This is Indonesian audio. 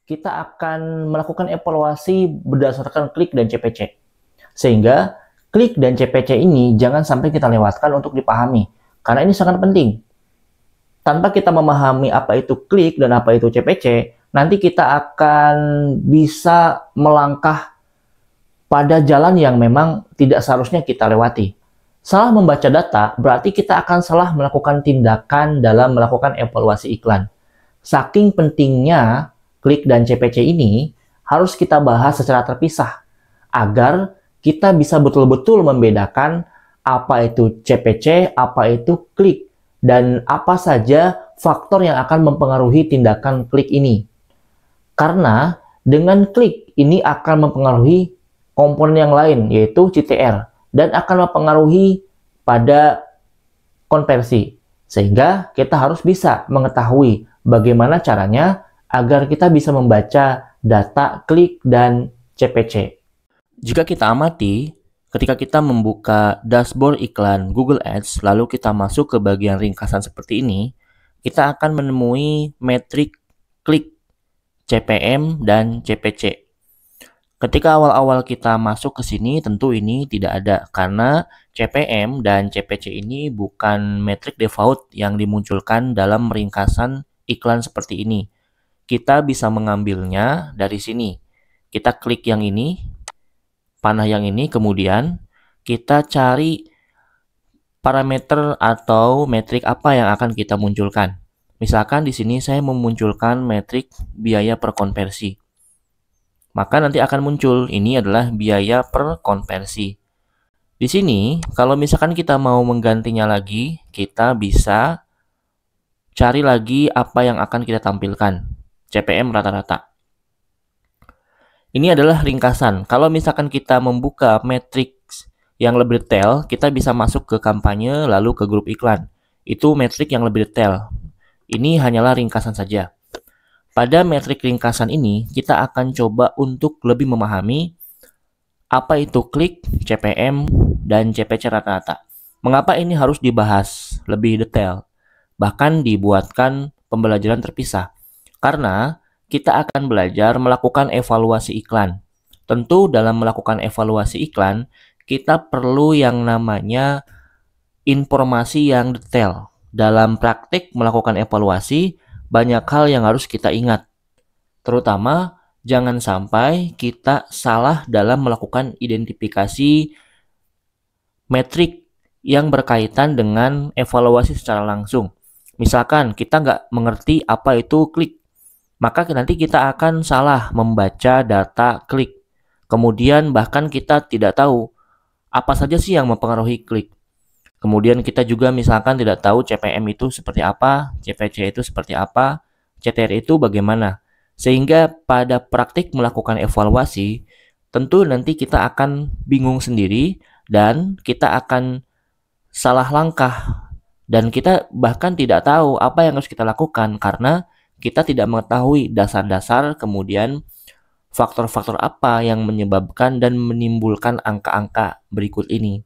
kita akan melakukan evaluasi berdasarkan klik dan CPC. Sehingga klik dan CPC ini jangan sampai kita lewatkan untuk dipahami, karena ini sangat penting. Tanpa kita memahami apa itu klik dan apa itu CPC, nanti kita akan bisa melangkah pada jalan yang memang tidak seharusnya kita lewati. Salah membaca data berarti kita akan salah melakukan tindakan dalam melakukan evaluasi iklan. Saking pentingnya klik dan CPC ini harus kita bahas secara terpisah agar kita bisa betul-betul membedakan apa itu CPC, apa itu klik, dan apa saja faktor yang akan mempengaruhi tindakan klik ini. Karena dengan klik ini akan mempengaruhi komponen yang lain, yaitu CTR, dan akan mempengaruhi pada konversi. Sehingga kita harus bisa mengetahui bagaimana caranya agar kita bisa membaca data klik dan CPC. Jika kita amati, ketika kita membuka dashboard iklan Google Ads, lalu kita masuk ke bagian ringkasan seperti ini, kita akan menemui metrik klik, CPM, dan CPC. Ketika awal-awal kita masuk ke sini, tentu ini tidak ada karena CPM dan CPC ini bukan metrik default yang dimunculkan dalam ringkasan iklan seperti ini. Kita bisa mengambilnya dari sini. Kita klik yang ini, panah yang ini, kemudian kita cari parameter atau metrik apa yang akan kita munculkan. Misalkan di sini saya memunculkan metrik biaya per konversi. Maka nanti akan muncul, ini adalah biaya per konversi. Di sini, kalau misalkan kita mau menggantinya lagi, kita bisa cari lagi apa yang akan kita tampilkan. CPM rata-rata. Ini adalah ringkasan. Kalau misalkan kita membuka matriks yang lebih detail, kita bisa masuk ke kampanye lalu ke grup iklan. Itu metrik yang lebih detail. Ini hanyalah ringkasan saja. Pada metrik ringkasan ini, kita akan coba untuk lebih memahami apa itu klik, CPM, dan CPC rata-rata. Mengapa ini harus dibahas lebih detail? Bahkan dibuatkan pembelajaran terpisah. Karena kita akan belajar melakukan evaluasi iklan. Tentu dalam melakukan evaluasi iklan, kita perlu yang namanya informasi yang detail. Dalam praktik melakukan evaluasi, banyak hal yang harus kita ingat. Terutama, jangan sampai kita salah dalam melakukan identifikasi metrik yang berkaitan dengan evaluasi secara langsung. Misalkan kita nggak mengerti apa itu klik, maka nanti kita akan salah membaca data klik. Kemudian bahkan kita tidak tahu apa saja sih yang mempengaruhi klik. Kemudian kita juga misalkan tidak tahu CPM itu seperti apa, CPC itu seperti apa, CTR itu bagaimana. Sehingga pada praktik melakukan evaluasi, tentu nanti kita akan bingung sendiri dan kita akan salah langkah. Dan kita bahkan tidak tahu apa yang harus kita lakukan karena kita tidak mengetahui dasar-dasar kemudian faktor-faktor apa yang menyebabkan dan menimbulkan angka-angka berikut ini.